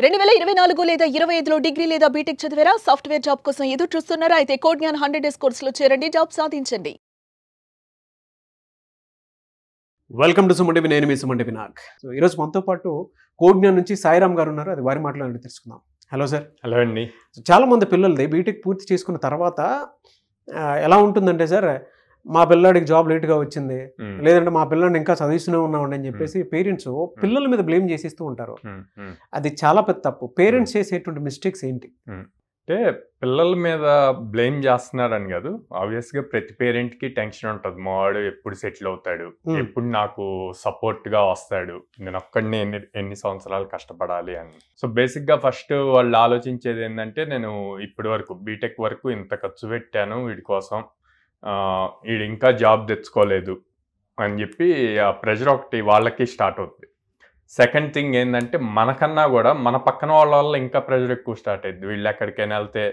2024 లేదా 25లో డిగ్రీ లేదా బీటెక్ చదివారా? సాఫ్ట్‌వేర్ జాబ్ కోసం ఎదురు చూస్తున్నారా? అయితే కోడ్‌జ్ఞాన్ 100 డేస్ కోర్సులో చేరండి, జాబ్ సాధించండి. Welcome to Suman TV. నేను మీ సుమన్ టీవీ నాగ్. సో ఈరోజు మనతో పాటు కోడ్‌జ్ఞాన్ నుంచి సాయిరామ్ గారు ఉన్నారు. అది వారి మాటలను తెలుసుకుందాం. Hello sir. హలో అండి. చాలా మంది పిల్లలది బీటెక్ పూర్తి చేసుకున్న తర్వాత ఎలా ఉంటుందంటే సార్, మా పిల్లాడికి జాబ్ లేట్గా వచ్చింది, లేదంటే మా పిల్లాడిని ఇంకా చదివిస్తూనే ఉన్నామండి అని చెప్పేసి పేరెంట్స్ పిల్లల మీద బ్లేమ్ చేసిస్తూ ఉంటారు. అది చాలా పెద్ద తప్పు. పేరెంట్స్ చేసేటువంటి మిస్టేక్స్ ఏంటి? అంటే పిల్లల మీద బ్లేమ్ చేస్తున్నారని కాదు, ఆబ్వియస్గా ప్రతి పేరెంట్కి టెన్షన్ ఉంటుంది. మా వాడు ఎప్పుడు సెటిల్ అవుతాడు, ఎప్పుడు నాకు సపోర్ట్గా వస్తాడు, నేను ఒక్కడిని ఎన్ని సంవత్సరాలు కష్టపడాలి అని. సో బేసిక్గా ఫస్ట్ వాళ్ళు ఆలోచించేది ఏంటంటే, నేను ఇప్పటి వరకు బీటెక్ వరకు ఇంత ఖర్చు పెట్టాను వీడి కోసం, వీడు ఇంకా జాబ్ తెచ్చుకోలేదు అని చెప్పి ఆ ప్రెషర్ ఒకటి వాళ్ళకి స్టార్ట్ అవుతుంది. సెకండ్ థింగ్ ఏంటంటే, మనకన్నా కూడా మన పక్కన వాళ్ళ వల్ల ఇంకా ప్రెషర్ ఎక్కువ స్టార్ట్ అయింది. వీళ్ళు ఎక్కడికైనా వెళ్తే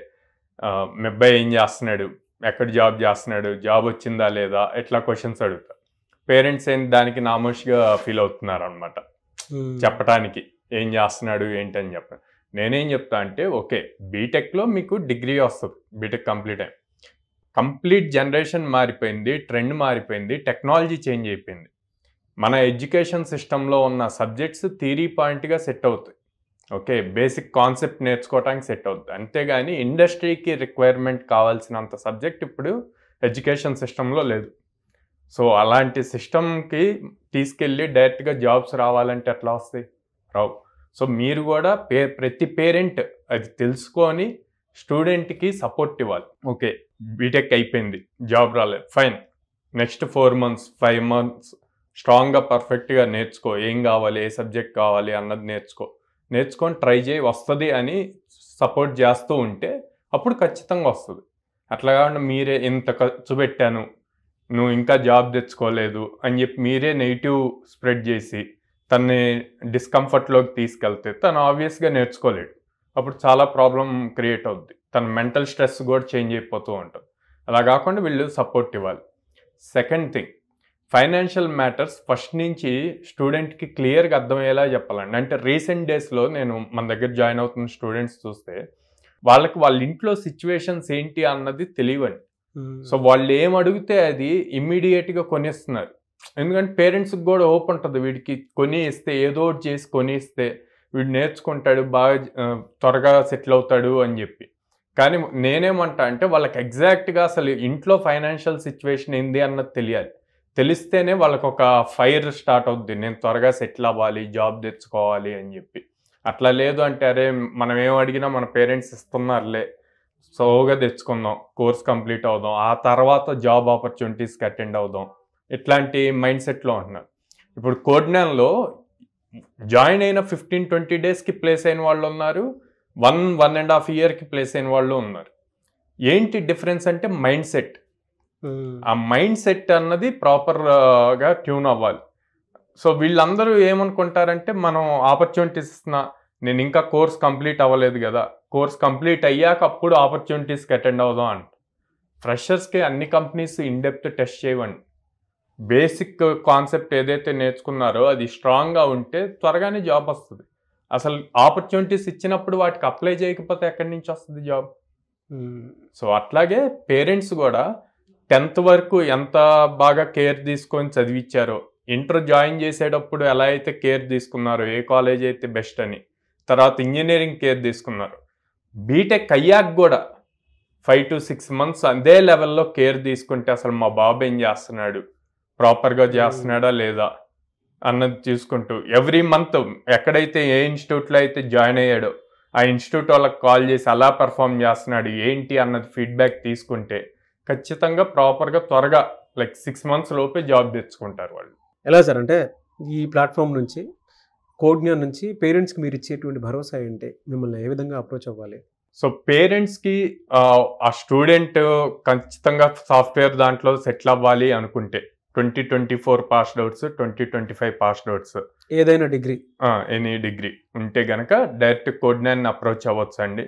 మీ అబ్బాయి ఏం చేస్తున్నాడు, ఎక్కడ జాబ్ చేస్తున్నాడు, జాబ్ వచ్చిందా లేదా, ఎట్లా క్వశ్చన్స్ అడుగుతారు. పేరెంట్స్ దానికి నామోషిగా ఫీల్ అవుతున్నారు అనమాట, చెప్పడానికి ఏం చేస్తున్నాడు ఏంటని చెప్పాను. నేనేం చెప్తా అంటే, ఓకే బీటెక్లో మీకు డిగ్రీ వస్తుంది, బీటెక్ కంప్లీట్ జనరేషన్ మారిపోయింది, ట్రెండ్ మారిపోయింది, టెక్నాలజీ చేంజ్ అయిపోయింది. మన ఎడ్యుకేషన్ సిస్టంలో ఉన్న సబ్జెక్ట్స్ థియరీ పాయింట్గా సెట్ అవుతాయి. ఓకే, బేసిక్ కాన్సెప్ట్ నేర్చుకోవడానికి సెట్ అవుతుంది. అంతేగాని ఇండస్ట్రీకి రిక్వైర్మెంట్ కావాల్సినంత సబ్జెక్ట్ ఇప్పుడు ఎడ్యుకేషన్ సిస్టంలో లేదు. సో అలాంటి సిస్టమ్కి తీసుకెళ్ళి డైరెక్ట్గా జాబ్స్ రావాలంటే ఎట్లా వస్తాయి? రావు. సో మీరు కూడా ప్రతి పేరెంట్ అది తెలుసుకొని స్టూడెంట్కి సపోర్ట్ ఇవ్వాలి. ఓకే బీటెక్ అయిపోయింది, జాబ్ రాలేదు, ఫైన్, నెక్స్ట్ 4 months 5 months స్ట్రాంగ్గా పర్ఫెక్ట్గా నేర్చుకో, ఏం కావాలి, ఏ సబ్జెక్ట్ కావాలి అన్నది నేర్చుకొని ట్రై చేయి, వస్తుంది అని సపోర్ట్ చేస్తూ ఉంటే అప్పుడు ఖచ్చితంగా వస్తుంది. అట్లా కాకుండా మీరే ఇంత ఖర్చు పెట్టాను, నువ్వు ఇంకా జాబ్ తెచ్చుకోలేదు అని చెప్పి మీరే నెగిటివ్ స్ప్రెడ్ చేసి తనని డిస్కంఫర్ట్లోకి తీసుకెళ్తే తను ఆబ్వియస్గా నేర్చుకోలేడు. అప్పుడు చాలా ప్రాబ్లం క్రియేట్ అవుద్ది. తన మెంటల్ స్ట్రెస్ కూడా చేంజ్ అయిపోతూ ఉంటుంది. అలా కాకుండా వీళ్ళు సపోర్ట్ ఇవ్వాలి. Second thing, financial matters first నుంచి స్టూడెంట్కి క్లియర్గా అర్థమయ్యేలా చెప్పాలండి. అంటే రీసెంట్ డేస్లో నేను మన దగ్గర జాయిన్ అవుతున్న స్టూడెంట్స్ చూస్తే వాళ్ళకి వాళ్ళ ఇంట్లో సిచ్యువేషన్స్ ఏంటి అన్నది తెలియవండి. సో వాళ్ళు ఏం అడిగితే అది ఇమ్మీడియట్గా కొనిస్తున్నారు. ఎందుకంటే పేరెంట్స్కి కూడా హోప్ ఉంటుంది, వీడికి కొని ఇస్తే ఏదో ఒకటి చేసి కొని ఇస్తే వీడు నేర్చుకుంటాడు, బాగా త్వరగా సెటిల్ అవుతాడు అని చెప్పి. కానీ నేనేమంటా అంటే, వాళ్ళకి ఎగ్జాక్ట్గా అసలు ఇంట్లో ఫైనాన్షియల్ సిచ్యువేషన్ ఏంది అన్నది తెలియాలి. తెలిస్తేనే వాళ్ళకు ఒక ఫైర్ స్టార్ట్ అవుద్ది, నేను త్వరగా సెటిల్ అవ్వాలి, జాబ్ తెచ్చుకోవాలి అని చెప్పి. అట్లా లేదు అంటే, అరే మనం ఏం అడిగినా మన పేరెంట్స్ ఇస్తున్నారులే, సోగా తెచ్చుకుందాం, కోర్స్ కంప్లీట్ అవుదాం, ఆ తర్వాత జాబ్ ఆపర్చునిటీస్కి అటెండ్ అవుదాం, ఇట్లాంటి మైండ్ సెట్లో ఉంటున్నారు. ఇప్పుడు కోడ్‌జ్ఞాన్‌లో జాయిన్ అయిన 15-20 డేస్కి ప్లేస్ అయిన వాళ్ళు ఉన్నారు, 1.5 yearకి ప్లేస్ అయిన వాళ్ళు ఉన్నారు. ఏంటి డిఫరెన్స్ అంటే మైండ్ సెట్. ఆ మైండ్ సెట్ అన్నది ప్రాపర్గా ట్యూన్ అవ్వాలి. సో వీళ్ళందరూ ఏమనుకుంటారంటే, మనం ఆపర్చునిటీస్ ఇస్తున్నా, నేను ఇంకా కోర్స్ కంప్లీట్ అవ్వలేదు కదా, కోర్స్ కంప్లీట్ అయ్యాక అప్పుడు ఆపర్చునిటీస్కి అటెండ్ అవుదాం అంట. ఫ్రెషర్స్కి అన్ని కంపెనీస్ ఇన్డెప్త్ టెస్ట్ చేయవండి. బేసిక్ కాన్సెప్ట్ ఏదైతే నేర్చుకున్నారో అది స్ట్రాంగ్గా ఉంటే త్వరగానే జాబ్ వస్తుంది. అసలు ఆపర్చునిటీస్ ఇచ్చినప్పుడు వాటికి అప్లై చేయకపోతే ఎక్కడి నుంచి వస్తుంది జాబ్? సో అట్లాగే పేరెంట్స్ కూడా 10th వరకు ఎంత బాగా కేర్ తీసుకొని చదివించారో, ఇంటర్ జాయిన్ చేసేటప్పుడు ఎలా అయితే కేర్ తీసుకున్నారో, ఏ కాలేజ్ అయితే బెస్ట్ అని, తర్వాత ఇంజనీరింగ్ కేర్ తీసుకున్నారు, బీటెక్ అయ్యాక కూడా 5 to 6 months అదే లెవెల్లో కేర్ తీసుకుంటే అసలు మా బాబు ఏం చేస్తున్నాడు, ప్రాపర్గా చేస్తున్నాడా లేదా అన్నది చూసుకుంటూ ఎవ్రీ మంత్ ఎక్కడైతే ఏ ఇన్స్టిట్యూట్లో అయితే జాయిన్ అయ్యాడో ఆ ఇన్స్టిట్యూట్ వాళ్ళకి కాల్ చేసి అలా పర్ఫామ్ చేస్తున్నాడు ఏంటి అన్నది ఫీడ్బ్యాక్ తీసుకుంటే ఖచ్చితంగా ప్రాపర్గా త్వరగా 6 months లోపే జాబ్ తెచ్చుకుంటారు వాళ్ళు. ఎలా సార్ అంటే ఈ ప్లాట్ఫామ్ నుంచి, కోడ్‌జ్ఞాన్ నుంచి పేరెంట్స్కి మీరు ఇచ్చేటువంటి భరోసా ఏంటి? మిమ్మల్ని ఏ విధంగా అప్రోచ్ అవ్వాలి? సో పేరెంట్స్కి ఆ స్టూడెంట్ ఖచ్చితంగా సాఫ్ట్వేర్ దాంట్లో సెటిల్ అవ్వాలి అనుకుంటే 2024 పాస్డ్ అవుట్స్, 2025 పాస్డ్ అవుట్స్, ఏదైనా డిగ్రీ, ఎనీ డిగ్రీ ఉంటే గనక డైరెక్ట్ కోడ్‌జ్ఞాన్ అప్రోచ్ అవ్వచ్చు అండి.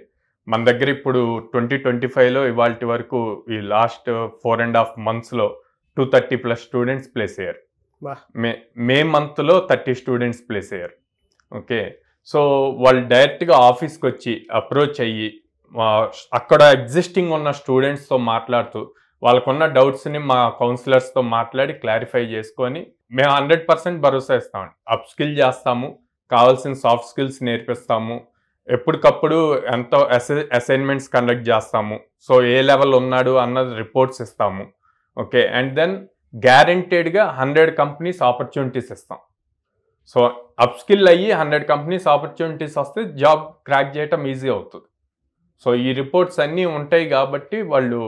మన దగ్గర ఇప్పుడు 2025లో ఇవాళ వరకు ఈ లాస్ట్ 4.5 monthsలో 230+ స్టూడెంట్స్ ప్లేస్ అయ్యారు. మే మంత్లో 30 స్టూడెంట్స్ ప్లేస్ అయ్యారు. ఓకే, సో వాళ్ళు డైరెక్ట్గా ఆఫీస్కి వచ్చి అప్రోచ్ అయ్యి అక్కడ ఎగ్జిస్టింగ్ ఉన్న స్టూడెంట్స్తో మాట్లాడుతూ వాళ్ళకున్న డౌట్స్ని మా కౌన్సిలర్స్తో మాట్లాడి క్లారిఫై చేసుకొని మేము 100% భరోసా ఇస్తామండి. అప్ స్కిల్ చేస్తాము, కావాల్సిన సాఫ్ట్ స్కిల్స్ నేర్పిస్తాము, ఎప్పటికప్పుడు ఎంతో అసైన్మెంట్స్ కండక్ట్ చేస్తాము, సో ఏ లెవెల్ ఉన్నాడు అన్నది రిపోర్ట్స్ ఇస్తాము. ఓకే, అండ్ దెన్ గ్యారెంటెడ్గా 100 కంపెనీస్ ఆపర్చునిటీస్ ఇస్తాం. సో అప్ స్కిల్ అయ్యి 100 కంపెనీస్ ఆపర్చునిటీస్ వస్తే జాబ్ క్రాక్ చేయటం ఈజీ అవుతుంది. సో ఈ రిపోర్ట్స్ అన్నీ ఉంటాయి కాబట్టి వాళ్ళు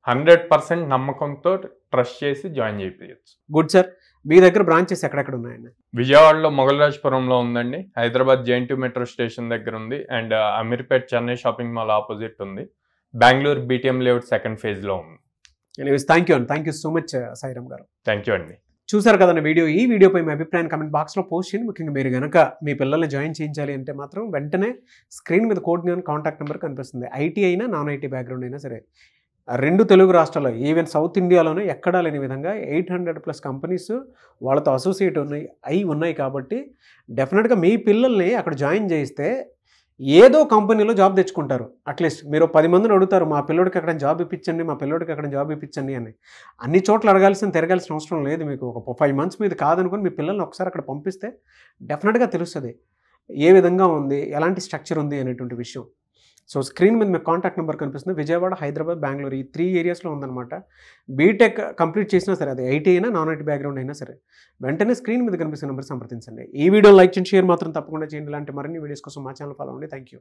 100% నమ్మకంతో ట్రస్ట్ చేసి జాయిన్ చేయవచ్చు. Good sir. మీ దగ్గర బ్రాంచెస్ ఎక్కడెక్కడ ఉన్నాయండి? విజయవాడలో మొగల్రాజ్పురంలో ఉందండి, హైదరాబాద్ జేఎన్టీ మెట్రో స్టేషన్ దగ్గర ఉంది, and Ameerpet Chennai shopping mall opposite ఉంది, బెంగళూరు బీటీఎం లేఅవుట్ సెకండ్ ఫేజ్లో ఉంది. ఎనీవేస్ థ్యాంక్ యూ అండి. Thank you so much Sairam గారు. థ్యాంక్ యూ అండి. చూసారు కదండి వీడియో. ఈ వీడియోపై మీ అభిప్రాయాన్ని కమెంట్ బాక్స్లో పోస్ట్ చేయండి. ముఖ్యంగా మీరు కనుక మీ పిల్లల్ని జాయిన్ చేయించాలి అంటే మాత్రం వెంటనే స్క్రీన్ మీద కోడ్ జ్ఞాన్ కాంటాక్ట్ నెంబర్ కనిపిస్తుంది. ఐటీ అయినా నాన్ ఐటీ బ్యాక్గ్రౌండ్ అయినా సరే, 2 తెలుగు రాష్ట్రాల్లో ఈవెన్ సౌత్ ఇండియాలోనే ఎక్కడా లేని విధంగా 800+ కంపెనీస్ వాళ్ళతో అసోసియేట్ ఉన్నాయి కాబట్టి డెఫినెట్గా మీ పిల్లల్ని అక్కడ జాయిన్ చేయిస్తే ఏదో కంపెనీలో జాబ్ తెచ్చుకుంటారు. అట్లీస్ట్ మీరు 10 మందిని అడుగుతారు, మా పిల్లోడికి అక్కడ జాబ్ ఇప్పించండి, మా పిల్లోడికి అక్కడ జాబ్ ఇప్పించండి అని. అన్ని చోట్ల తిరగాల్సిన అవసరం లేదు. మీకు ఒక 5 months మీద కాదనుకుని మీ పిల్లల్ని ఒకసారి అక్కడ పంపిస్తే డెఫినెట్గా తెలుస్తుంది ఏ విధంగా ఉంది, ఎలాంటి స్ట్రక్చర్ ఉంది అనేటువంటి విషయం. సో స్క్రీన్ మీద మీకు కాంటాక్ట్ నెంబర్ కనిపిస్తుంది. విజయవాడ, హైదరాబాద్, బెంగళూరు ఈ 3 ఏరియాస్లో ఉందన్నమాట. బీటెక్ కంప్లీట్ చేసినా సరే, అది ఐటీ అయినా నాన్ ఐటీ బ్యాక్గ్రౌండ్ అయినా సరే, వెంటనే స్క్రీన్ మీద కనిపిస్తున్న నెంబర్ సంప్రదించండి. ఈ వీడియో లైక్ చేయండి, షేర్ మాత్రం తప్పకుండా చేయండి. ఇలాంటి మరిన్ని వీడియోస్ కోసం మా ఛానల్ ఫాలో అవ్వండి. Thank you.